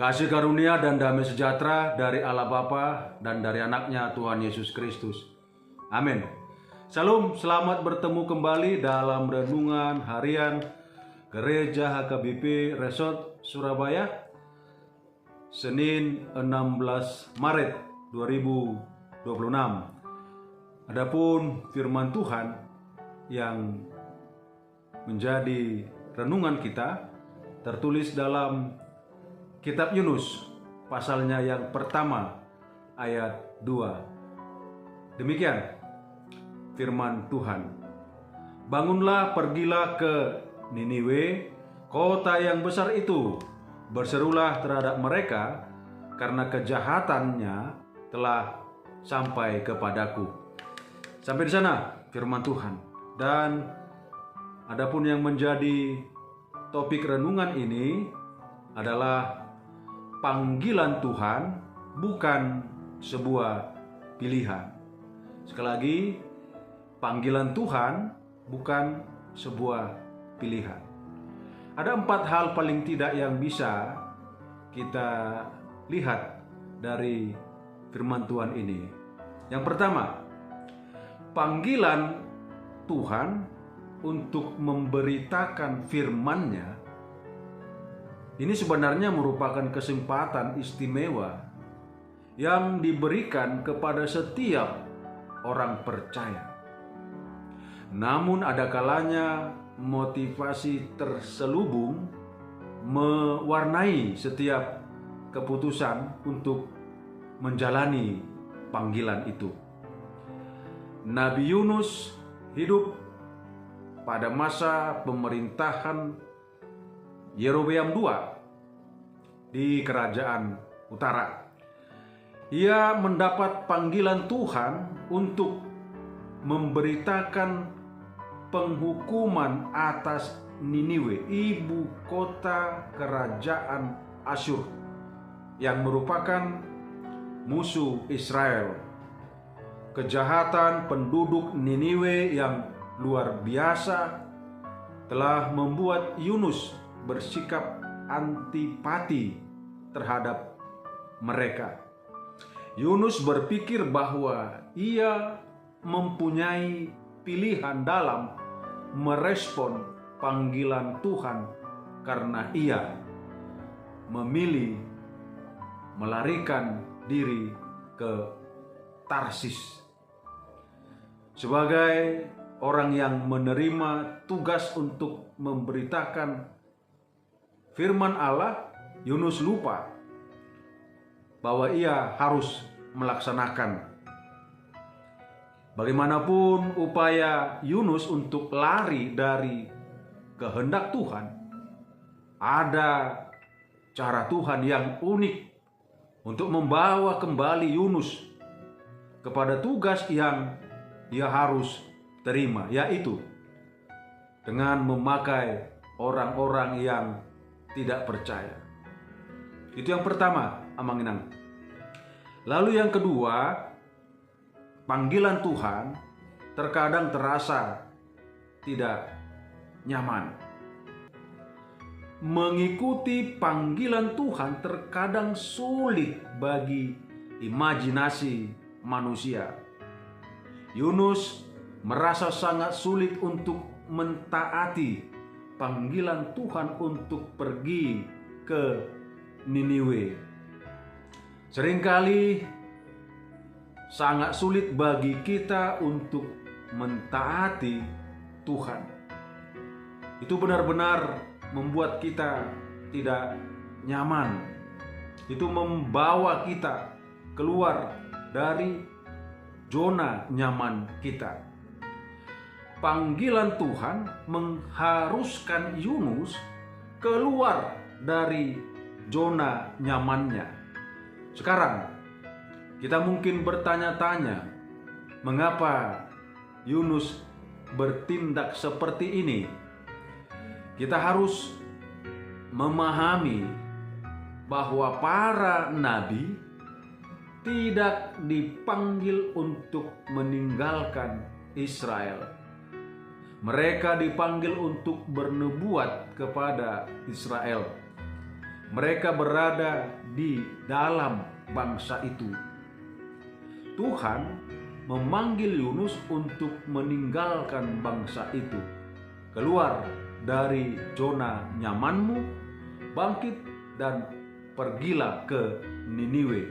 Kasih karunia dan damai sejahtera dari Allah Bapa dan dari anaknya Tuhan Yesus Kristus. Amin. Salam, selamat bertemu kembali dalam renungan harian Gereja HKBP Resort Surabaya, Senin 16 Maret 2026. Adapun firman Tuhan yang menjadi renungan kita tertulis dalam Kitab Yunus, pasalnya yang pertama, ayat 2. Demikian firman Tuhan. Bangunlah, pergilah ke Niniwe, kota yang besar itu. Berserulah terhadap mereka, karena kejahatannya telah sampai kepadaku. Sampai di sana firman Tuhan. Dan adapun yang menjadi topik renungan ini adalah panggilan Tuhan bukan sebuah pilihan. Sekali lagi, panggilan Tuhan bukan sebuah pilihan. Ada 4 hal paling tidak yang bisa kita lihat dari firman Tuhan ini. Yang pertama, panggilan Tuhan untuk memberitakan firman-Nya ini sebenarnya merupakan kesempatan istimewa yang diberikan kepada setiap orang percaya. Namun ada kalanya motivasi terselubung mewarnai setiap keputusan untuk menjalani panggilan itu. Nabi Yunus hidup pada masa pemerintahan Yerobeam II di Kerajaan Utara. Ia mendapat panggilan Tuhan untuk memberitakan penghukuman atas Niniwe, ibu kota kerajaan Asyur, yang merupakan musuh Israel. Kejahatan penduduk Niniwe yang luar biasa telah membuat Yunus bersikap antipati terhadap mereka. Yunus berpikir bahwa ia mempunyai pilihan dalam merespon panggilan Tuhan karena ia memilih melarikan diri ke Tarsis. Sebagai orang yang menerima tugas untuk memberitakan firman Allah, Yunus lupa bahwa ia harus melaksanakan. Bagaimanapun upaya Yunus untuk lari dari kehendak Tuhan, ada cara Tuhan yang unik untuk membawa kembali Yunus kepada tugas yang dia harus terima, yaitu dengan memakai orang-orang yang tidak percaya. Itu yang pertama, Amanginang. Lalu yang kedua, panggilan Tuhan terkadang terasa tidak nyaman. Mengikuti panggilan Tuhan terkadang sulit bagi imajinasi manusia. Yunus merasa sangat sulit untuk mentaati panggilan Tuhan untuk pergi ke Niniwe. Seringkali sangat sulit bagi kita untuk mentaati Tuhan. Itu benar-benar membuat kita tidak nyaman. Itu membawa kita keluar dari zona nyaman kita. Panggilan Tuhan mengharuskan Yunus keluar dari zona nyamannya. Sekarang kita mungkin bertanya-tanya, mengapa Yunus bertindak seperti ini? Kita harus memahami bahwa para nabi tidak dipanggil untuk meninggalkan Israel. Mereka dipanggil untuk bernubuat kepada Israel. mereka berada di dalam bangsa itu. Tuhan memanggil Yunus untuk meninggalkan bangsa itu, keluar dari zona nyamanmu, bangkit dan pergilah ke Niniwe.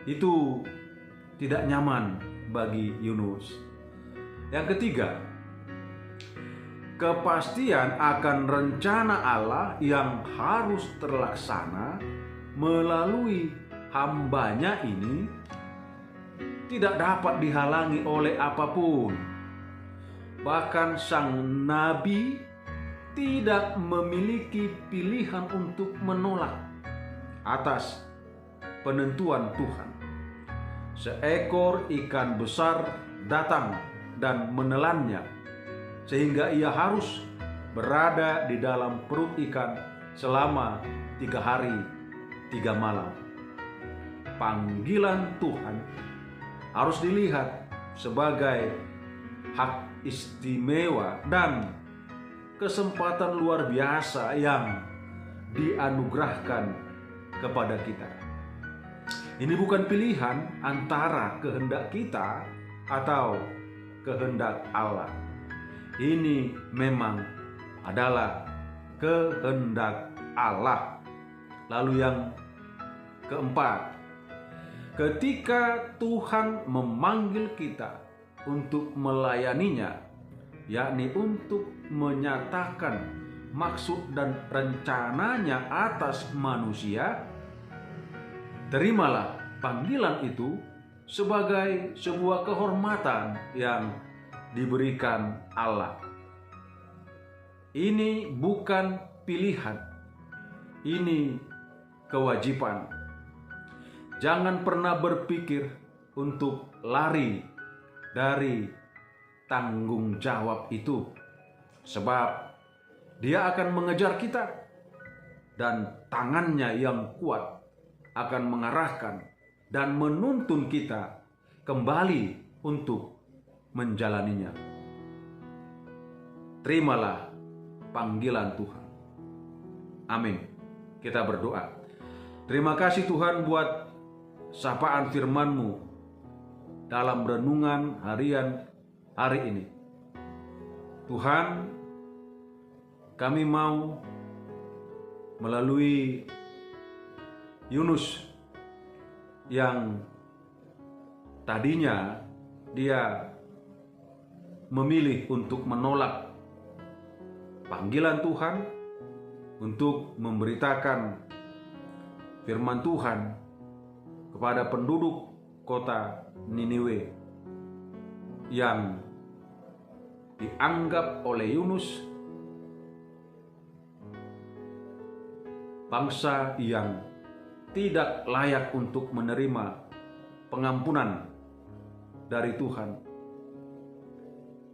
Itu tidak nyaman bagi Yunus. Yang ketiga, kepastian akan rencana Allah yang harus terlaksana melalui hambanya ini tidak dapat dihalangi oleh apapun. Bahkan sang nabi tidak memiliki pilihan untuk menolak atas penentuan Tuhan. Seekor ikan besar datang dan menelannya, sehingga ia harus berada di dalam perut ikan selama 3 hari 3 malam. Panggilan Tuhan harus dilihat sebagai hak istimewa dan kesempatan luar biasa yang dianugerahkan kepada kita. Ini bukan pilihan antara kehendak kita atau kehendak Allah. Ini memang adalah kehendak Allah. Lalu yang keempat, ketika Tuhan memanggil kita untuk melayaninya, yakni untuk menyatakan maksud dan rencananya atas manusia, terimalah panggilan itu sebagai sebuah kehormatan yang diberikan Allah. Ini bukan pilihan, ini kewajiban. Jangan pernah berpikir untuk lari dari tanggung jawab itu, sebab Dia akan mengejar kita dan tangannya yang kuat akan mengarahkan dan menuntun kita kembali untuk menjalaninya. Terimalah panggilan Tuhan. Amin. Kita berdoa. Terima kasih Tuhan buat sapaan firman-Mu dalam renungan harian hari ini. Tuhan, kami mau melalui Yunus yang tadinya dia memilih untuk menolak panggilan Tuhan untuk memberitakan firman Tuhan kepada penduduk kota Niniwe yang dianggap oleh Yunus bangsa yang tidak layak untuk menerima pengampunan dari Tuhan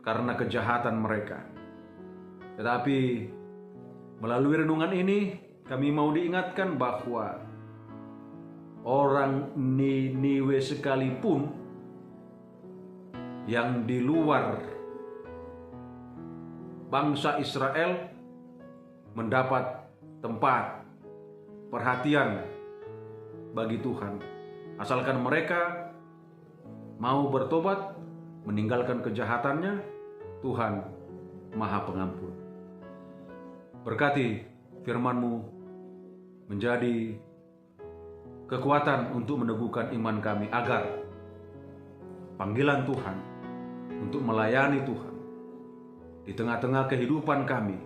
karena kejahatan mereka. Tetapi melalui renungan ini kami mau diingatkan bahwa orang Niniwe sekalipun yang di luar bangsa Israel mendapat tempat perhatian bagi Tuhan, asalkan mereka mau bertobat, meninggalkan kejahatannya. Tuhan Maha Pengampun. Berkati firman-Mu menjadi kekuatan untuk meneguhkan iman kami, agar panggilan Tuhan untuk melayani Tuhan di tengah-tengah kehidupan kami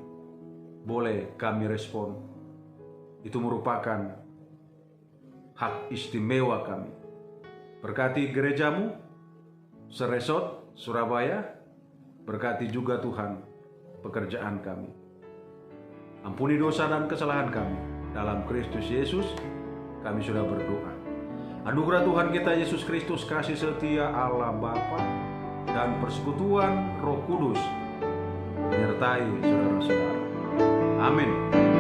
boleh kami respon. Itu merupakan hak istimewa kami. Berkati gereja-Mu Seresot Surabaya, berkati juga Tuhan pekerjaan kami. Ampuni dosa dan kesalahan kami. Dalam Kristus Yesus kami sudah berdoa. Anugerah Tuhan kita Yesus Kristus, kasih setia Allah Bapa dan persekutuan Roh Kudus menyertai saudara-saudara. Amin.